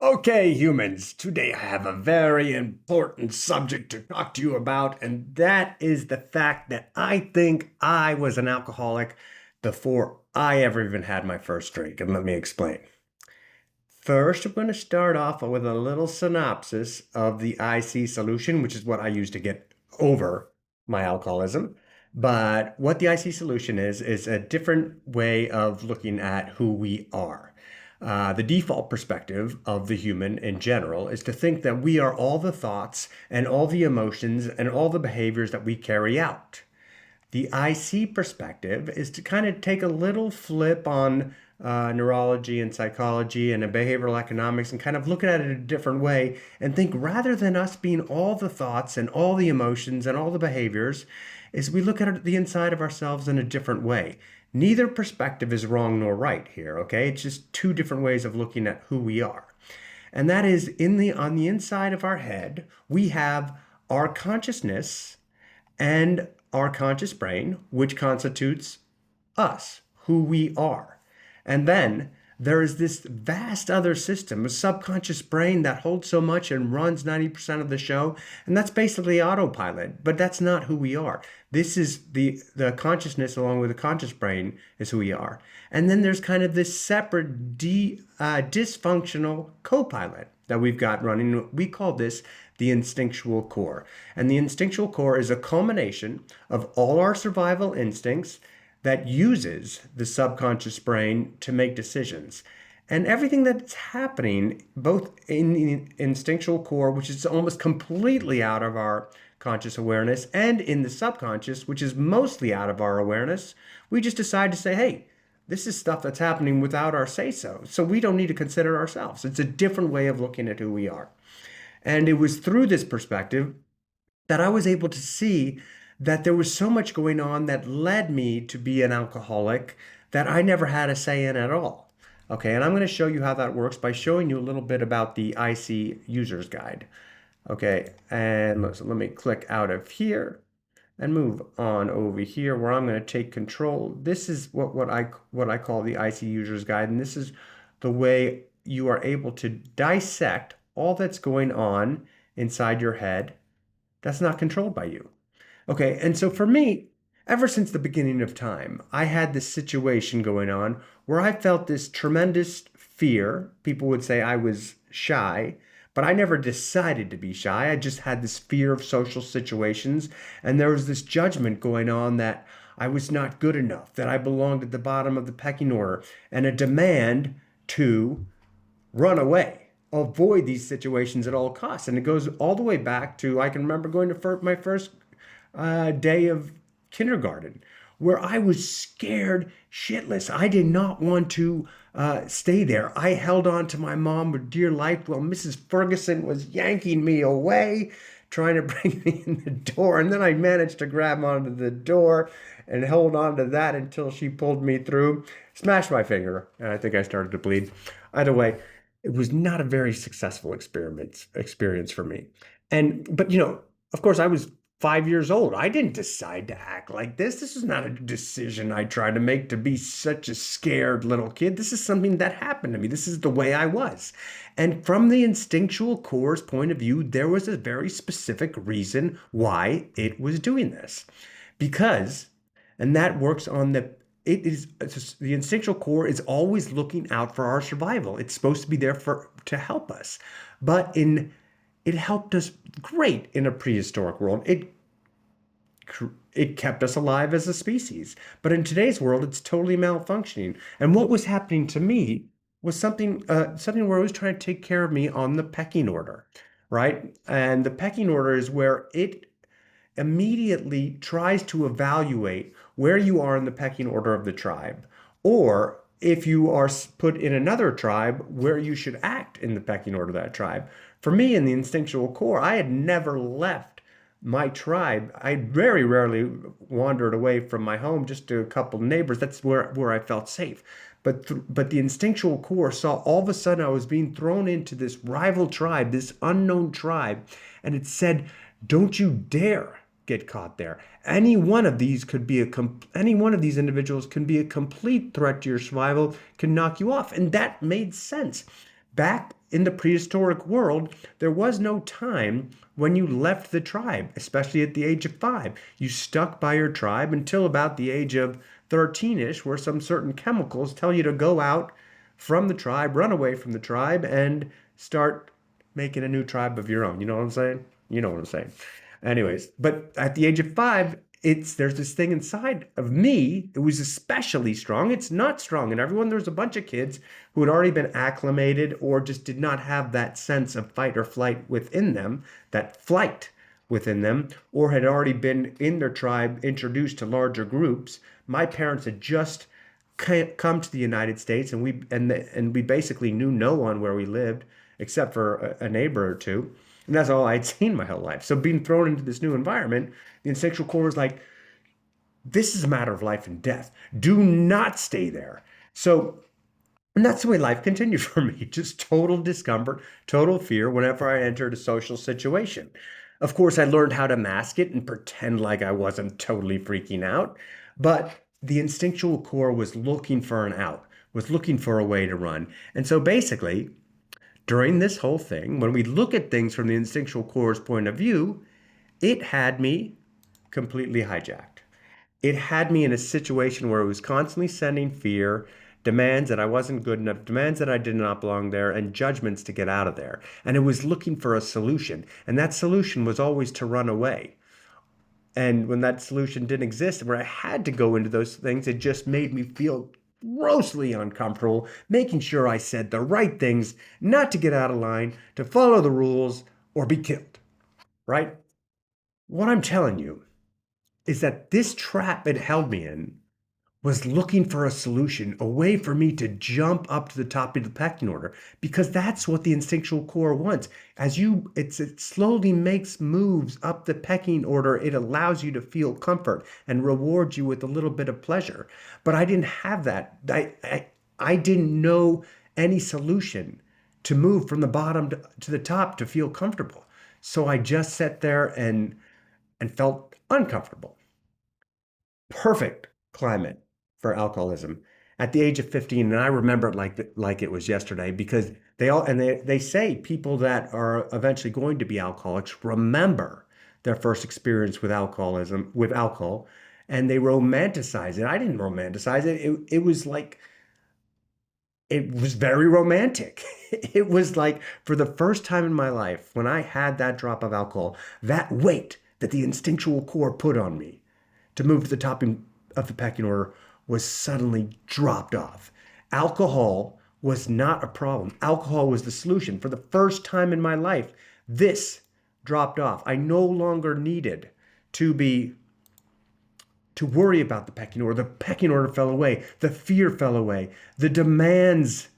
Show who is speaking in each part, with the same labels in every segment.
Speaker 1: Okay, humans, today I have a very important subject to talk to you about, and that is the fact that I think I was an alcoholic before I ever even had my first drink. And let me explain. First, I'm going to start off with a little synopsis of the IC solution, which is what I use to get over my alcoholism. But what the IC solution is a different way of looking at who we are. The default perspective of the human in general is to think that we are all the thoughts and all the emotions and all the behaviors that we carry out. The IC perspective is to kind of take a little flip on neurology and psychology and behavioral economics and kind of look at it a different way and think rather than us being all the thoughts and all the emotions and all the behaviors, is we look at the inside of ourselves in a different way. Neither perspective is wrong nor right here, okay? It's just two different ways of looking at who we are. And that is on the inside of our head, we have our consciousness and our conscious brain, which constitutes us, who we are. And then there is this vast other system, a subconscious brain that holds so much and runs 90% of the show. And that's basically autopilot, but that's not who we are. This is the consciousness along with the conscious brain is who we are. And then there's kind of this separate dysfunctional co-pilot that we've got running. We call this the instinctual core. And the instinctual core is a culmination of all our survival instincts that uses the subconscious brain to make decisions. And everything that's happening, both in the instinctual core, which is almost completely out of our conscious awareness, and in the subconscious, which is mostly out of our awareness, we just decide to say, hey, this is stuff that's happening without our say so. So we don't need to consider ourselves. It's a different way of looking at who we are. And it was through this perspective that I was able to see that there was so much going on that led me to be an alcoholic that I never had a say in at all. Okay, and I'm going to show you how that works by showing you a little bit about the IC user's guide. Okay, and so let me click out of here and move on over here where I'm going to take control. This is what I call the IC user's guide, and this is the way you are able to dissect all that's going on inside your head that's not controlled by you. Okay, and so for me, ever since the beginning of time, I had this situation going on where I felt this tremendous fear. People would say I was shy, but I never decided to be shy. I just had this fear of social situations, and there was this judgment going on that I was not good enough, that I belonged at the bottom of the pecking order, and a demand to run away, avoid these situations at all costs. And it goes all the way back to I can remember going to my first day of kindergarten where I was scared shitless. I did not want to stay there. I held on to my mom with dear life while Mrs. Ferguson was yanking me away, trying to bring me in the door. And then I managed to grab onto the door and hold on to that until she pulled me through, smashed my finger, and I think I started to bleed. Either way, it was not a very successful experience for me. But of course, I was 5 years old. I didn't decide to act like this. This is not a decision I tried to make to be such a scared little kid. This is something that happened to me. This is the way I was. And from the instinctual core's point of view, there was a very specific reason why it was doing this. Because, and that works on the instinctual core is always looking out for our survival. It's supposed to be there to help us. But it helped us great in a prehistoric world. It kept us alive as a species. But in today's world, it's totally malfunctioning. And what was happening to me was something where it was trying to take care of me on the pecking order, right? And the pecking order is where it immediately tries to evaluate where you are in the pecking order of the tribe, or if you are put in another tribe, where you should act in the pecking order of that tribe. For me, in the instinctual core, I had never left my tribe. I very rarely wandered away from my home just to a couple neighbors. That's where I felt safe. But the instinctual core saw all of a sudden I was being thrown into this rival tribe, this unknown tribe, and it said, "Don't you dare get caught there. Any one of these individuals can be a complete threat to your survival, can knock you off." And that made sense. Back in the prehistoric world, there was no time when you left the tribe, especially at the age of 5. You stuck by your tribe until about the age of 13-ish, where some certain chemicals tell you to go out from the tribe, run away from the tribe, and start making a new tribe of your own. You know what I'm saying? You know what I'm saying. Anyways, but at the age of 5, there's this thing inside of me. It was especially strong. It's not strong in everyone. There's a bunch of kids who had already been acclimated or just did not have that sense of fight or flight within them, that flight within them, or had already been in their tribe introduced to larger groups. My parents had just come to the United States, and we basically knew no one where we lived except for a neighbor or two. And that's all I'd seen my whole life. So being thrown into this new environment, the instinctual core was like, this is a matter of life and death. Do not stay there. So, and that's the way life continued for me. Just total discomfort, total fear whenever I entered a social situation. Of course, I learned how to mask it and pretend like I wasn't totally freaking out. But the instinctual core was looking for an out, was looking for a way to run. And so basically, during this whole thing, when we look at things from the instinctual core's point of view, it had me completely hijacked. It had me in a situation where it was constantly sending fear, demands that I wasn't good enough, demands that I did not belong there, and judgments to get out of there. And it was looking for a solution. And that solution was always to run away. And when that solution didn't exist, where I had to go into those things, it just made me feel grossly uncomfortable, making sure I said the right things, not to get out of line, to follow the rules, or be killed, right? What I'm telling you is that this trap it held me in was looking for a solution, a way for me to jump up to the top of the pecking order, because that's what the instinctual core wants. It slowly makes moves up the pecking order. It allows you to feel comfort and rewards you with a little bit of pleasure. But I didn't have that. I didn't know any solution to move from the bottom to the top to feel comfortable. So I just sat there and felt uncomfortable. Perfect climate for alcoholism at the age of 15. And I remember it like it was yesterday, because they say people that are eventually going to be alcoholics remember their first experience with alcohol, and they romanticize it. I didn't romanticize it. It was very romantic. It was like, for the first time in my life, when I had that drop of alcohol, that weight that the instinctual core put on me to move to the top of the pecking order was suddenly dropped off. Alcohol was not a problem. Alcohol was the solution. For the first time in my life, this dropped off. I no longer needed to be to worry about the pecking order. The pecking order fell away. The fear fell away. The demands,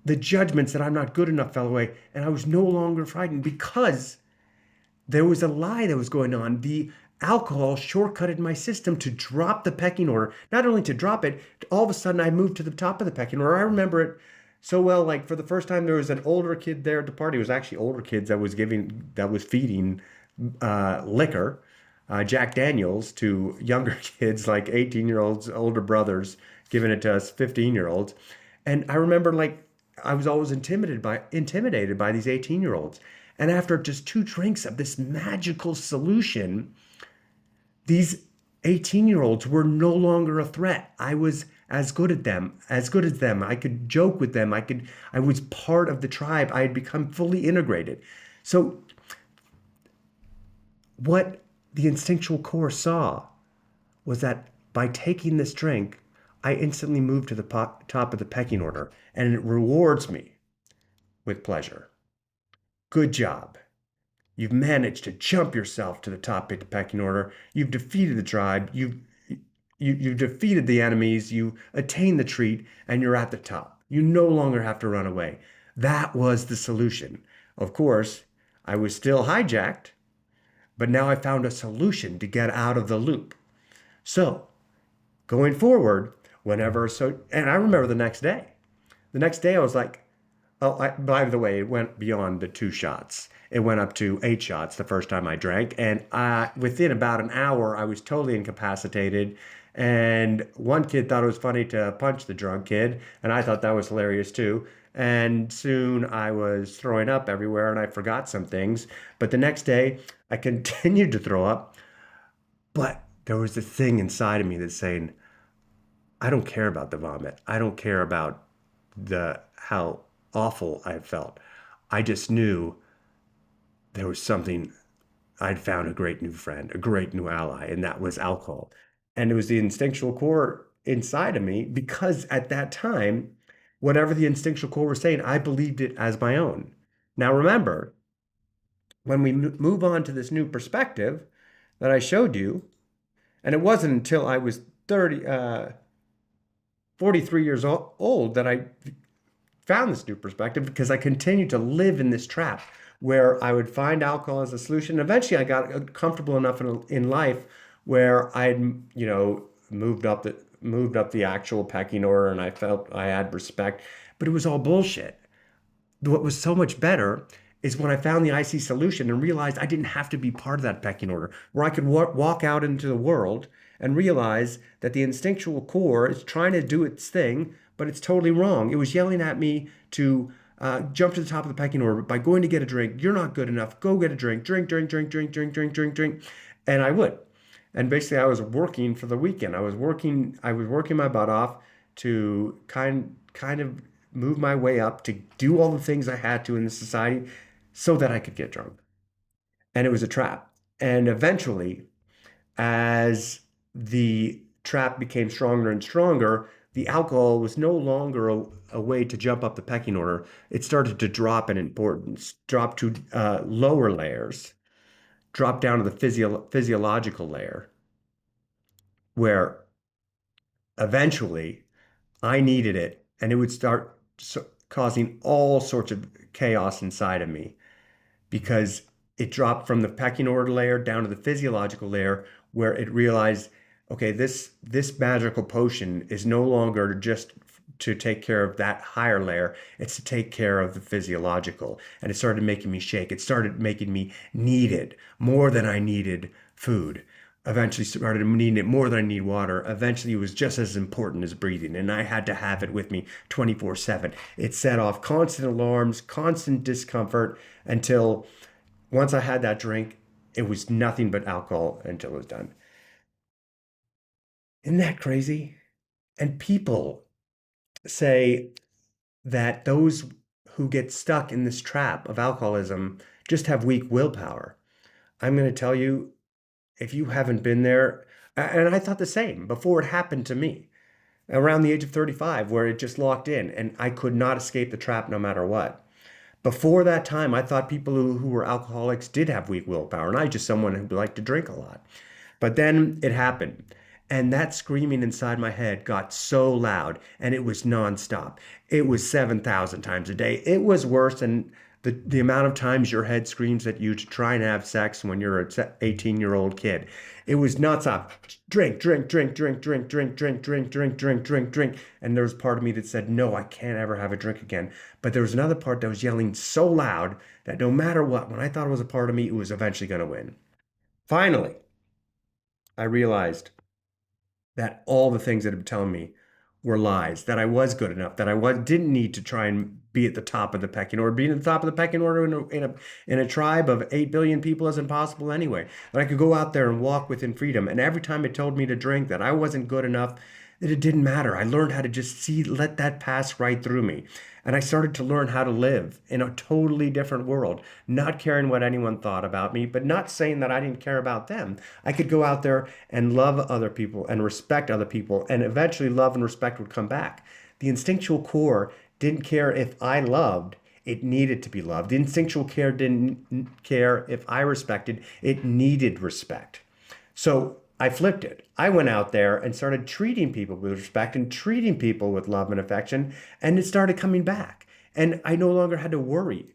Speaker 1: the judgments that I'm not good enough fell away. And I was no longer frightened, because there was a lie that was going on. The alcohol shortcutted my system to drop the pecking order. Not only to drop it, all of a sudden I moved to the top of the pecking order. I remember it so well. Like, for the first time, there was an older kid there at the party. It was actually older kids that was feeding liquor, Jack Daniels, to younger kids, like 18-year-olds, older brothers, giving it to us 15-year-olds. And I remember, like, I was always intimidated by these 18-year-olds. And after just 2 drinks of this magical solution, these 18-year-olds were no longer a threat. I was as good as them. I could joke with them. I was part of the tribe. I had become fully integrated. So what the instinctual core saw was that by taking this drink, I instantly moved to the top of the pecking order, and it rewards me with pleasure. Good job. You've managed to jump yourself to the top of the pecking order. You've defeated the tribe. You've defeated the enemies. You attained the treat, and you're at the top. You no longer have to run away. That was the solution. Of course, I was still hijacked, but now I found a solution to get out of the loop. So, going forward, and I remember the next day. The next day I was like, oh, by the way, it went beyond the 2 shots. It went up to 8 shots the first time I drank. And within about an hour, I was totally incapacitated. And one kid thought it was funny to punch the drunk kid. And I thought that was hilarious too. And soon I was throwing up everywhere and I forgot some things. But the next day I continued to throw up. But there was this thing inside of me that's saying, I don't care about the vomit. I don't care about the how awful I felt. I just knew there was something. I'd found a great new friend, a great new ally, and that was alcohol. And it was the instinctual core inside of me because at that time, whatever the instinctual core was saying, I believed it as my own. Now, remember, when we move on to this new perspective that I showed you, and it wasn't until I was 43 years old that I found this new perspective because I continued to live in this trap where I would find alcohol as a solution. Eventually, I got comfortable enough in life where I'd, moved up the actual pecking order, and I felt I had respect, but it was all bullshit. What was so much better is when I found the IC solution and realized I didn't have to be part of that pecking order, where I could walk out into the world and realize that the instinctual core is trying to do its thing, but it's totally wrong. It was yelling at me to jump to the top of the pecking order by going to get a drink. You're not good enough. Go get a drink. Drink, drink, drink, drink, drink, drink, drink, drink. And I would. And basically, I was working for the weekend. I was working my butt off to kind of move my way up to do all the things I had to in the society so that I could get drunk. And it was a trap. And eventually, as the trap became stronger and stronger, the alcohol was no longer a way to jump up the pecking order. It started to drop in importance, drop to lower layers, drop down to the physiological layer, where eventually I needed it, and it would start causing all sorts of chaos inside of me because it dropped from the pecking order layer down to the physiological layer where it realized, okay, this magical potion is no longer just to take care of that higher layer, it's to take care of the physiological. And it started making me shake. It started making me need it more than I needed food. Eventually started needing it more than I need water. Eventually it was just as important as breathing, and I had to have it with me 24/7. It set off constant alarms, constant discomfort until once I had that drink, it was nothing but alcohol until it was done. Isn't that crazy? And people say that those who get stuck in this trap of alcoholism just have weak willpower. I'm going to tell you, if you haven't been there, and I thought the same before it happened to me around the age of 35, where it just locked in and I could not escape the trap no matter what. Before that time, I thought people who were alcoholics did have weak willpower, and I just someone who liked to drink a lot. But then it happened. And that screaming inside my head got so loud and it was nonstop. It was 7,000 times a day. It was worse than the amount of times your head screams at you to try and have sex when you're an 18-year-old kid. It was nonstop. Drink, drink, drink, drink, drink, drink, drink, drink, drink, drink, drink, drink. And there was part of me that said, no, I can't ever have a drink again. But there was another part that was yelling so loud that no matter what, when I thought it was a part of me, it was eventually going to win. Finally, I realized that all the things that had been telling me were lies, that I was good enough, that didn't need to try and be at the top of the pecking order. Being at the top of the pecking order in a tribe of 8 billion people is impossible anyway. That I could go out there and walk within freedom. And every time it told me to drink, that I wasn't good enough, that it didn't matter. I learned how to just let that pass right through me. And I started to learn how to live in a totally different world, not caring what anyone thought about me, but not saying that I didn't care about them. I could go out there and love other people and respect other people, and eventually love and respect would come back. The instinctual core didn't care if I loved, it needed to be loved. The instinctual care didn't care if I respected, it needed respect. So I flipped it. I went out there and started treating people with respect and treating people with love and affection, and it started coming back. And I no longer had to worry.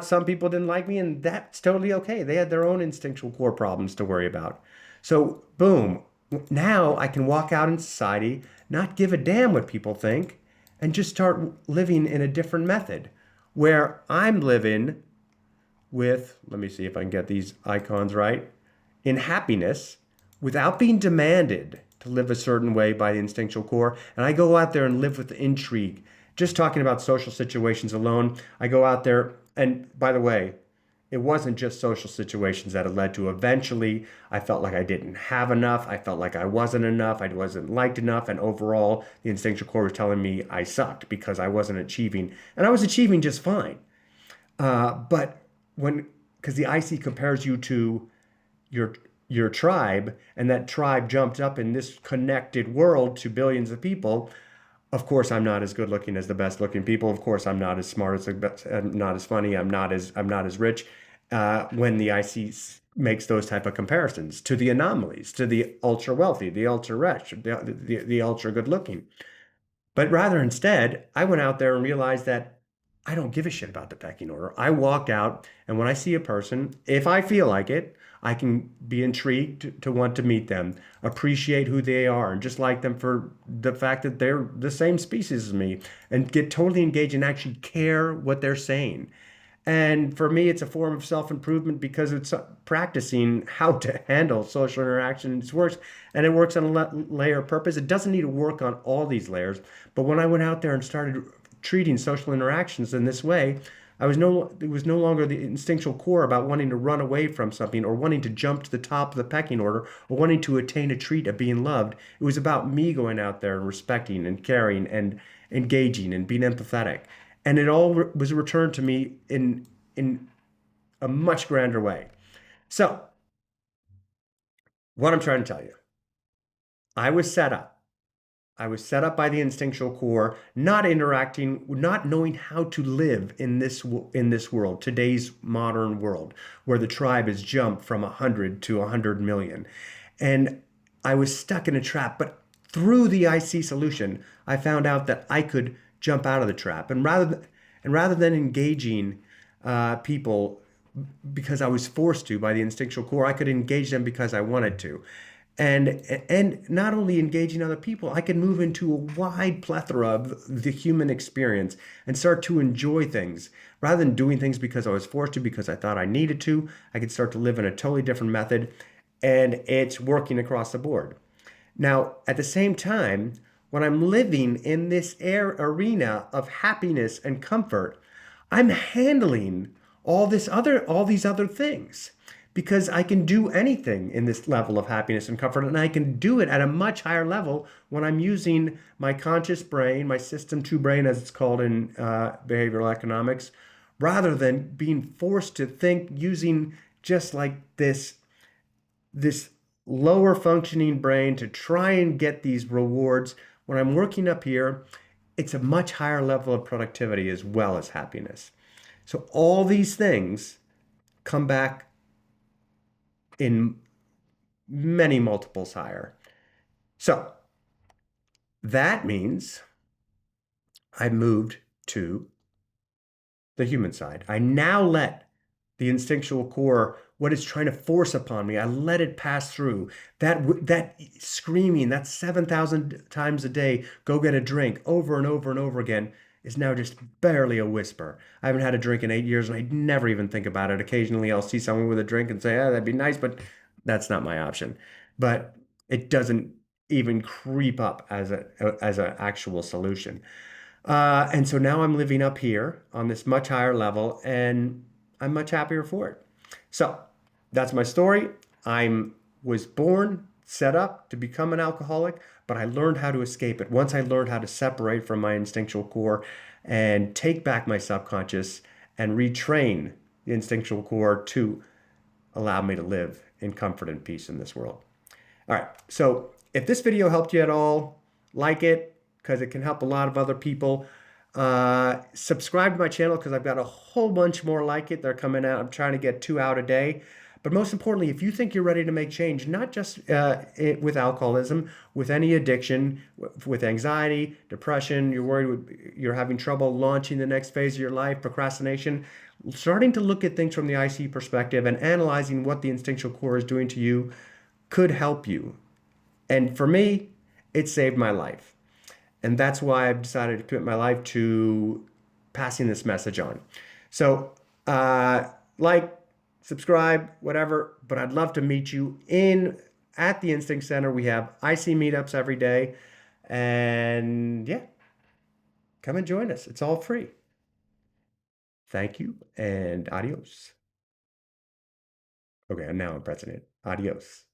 Speaker 1: Some people didn't like me, and that's totally okay. They had their own instinctual core problems to worry about. So, boom, now I can walk out in society, not give a damn what people think, and just start living in a different method where I'm living with, let me see if I can get these icons right, in happiness without being demanded to live a certain way by the instinctual core. And I go out there and live with intrigue, just talking about social situations alone, I go out there, and by the way, it wasn't just social situations that had led to eventually I felt like I didn't have enough. I felt like I wasn't enough. I wasn't liked enough. And overall, the instinctual core was telling me I sucked because I wasn't achieving. And I was achieving just fine. But when, because the IC compares you to your your tribe, and that tribe jumped up in this connected world to billions of people. Of course, I'm not as good looking as the best looking people. Of course, I'm not as smart as the best. I'm not as funny. I'm not as rich. When the IC makes those type of comparisons to the anomalies, to the ultra wealthy, the ultra rich, the ultra good looking. But rather instead, I went out there and realized that I don't give a shit about the pecking order. I walk out, and when I see a person, if I feel like it, I can be intrigued to want to meet them, appreciate who they are, and just like them for the fact that they're the same species as me, and get totally engaged and actually care what they're saying. And for me, it's a form of self-improvement because it's practicing how to handle social interactions works, and it works on a layer of purpose. It doesn't need to work on all these layers. But when I went out there and started treating social interactions in this way, it was no longer the instinctual core about wanting to run away from something or wanting to jump to the top of the pecking order or wanting to attain a treat of being loved. It was about me going out there and respecting and caring and engaging and being empathetic. And it all was returned to me in a much grander way. So, what I'm trying to tell you, I was set up. I was set up by the instinctual core, not interacting, not knowing how to live in this world, today's modern world, where the tribe has jumped from 100 to 100 million, and I was stuck in a trap. But through the IC solution, I found out that I could jump out of the trap, and rather than engaging people because I was forced to by the instinctual core, I could engage them because I wanted to. And not only engaging other people, I could move into a wide plethora of the human experience and start to enjoy things. Rather than doing things because I was forced to, because I thought I needed to, I could start to live in a totally different method, and it's working across the board. Now, at the same time, when I'm living in this arena of happiness and comfort, I'm handling all these other things because I can do anything in this level of happiness and comfort, and I can do it at a much higher level when I'm using my conscious brain, my system two brain, as it's called in behavioral economics, rather than being forced to think using just like this lower functioning brain to try and get these rewards. When I'm working up here, it's a much higher level of productivity as well as happiness. So all these things come back in many multiples higher. So that means I moved to the human side. I now let the instinctual core, what it's trying to force upon me, I let it pass through. That screaming, that 7,000 times a day, go get a drink over and over and over again, is now just barely a whisper. I haven't had a drink in 8 years, and I never even think about it. Occasionally, I'll see someone with a drink and say, "Oh, that'd be nice," but that's not my option. But it doesn't even creep up as an actual solution. And so now I'm living up here on this much higher level, and I'm much happier for it. So that's my story. I was born, set up to become an alcoholic, but I learned how to escape it. Once I learned how to separate from my instinctual core and take back my subconscious and retrain the instinctual core to allow me to live in comfort and peace in this world. All right. So if this video helped you at all, like it because it can help a lot of other people. Subscribe to my channel because I've got a whole bunch more like it. They're coming out. I'm trying to get 2 out a day. But most importantly, if you think you're ready to make change, not just with alcoholism, with any addiction, with anxiety, depression, you're worried you're having trouble launching the next phase of your life, procrastination, starting to look at things from the IC perspective and analyzing what the instinctual core is doing to you could help you. And for me, it saved my life. And that's why I've decided to commit my life to passing this message on. So, like, subscribe, whatever, but I'd love to meet you at the Instinct Center. We have IC meetups every day. And yeah, Come and join us. It's all free. Thank you and adios. Okay, now I'm president. Adios.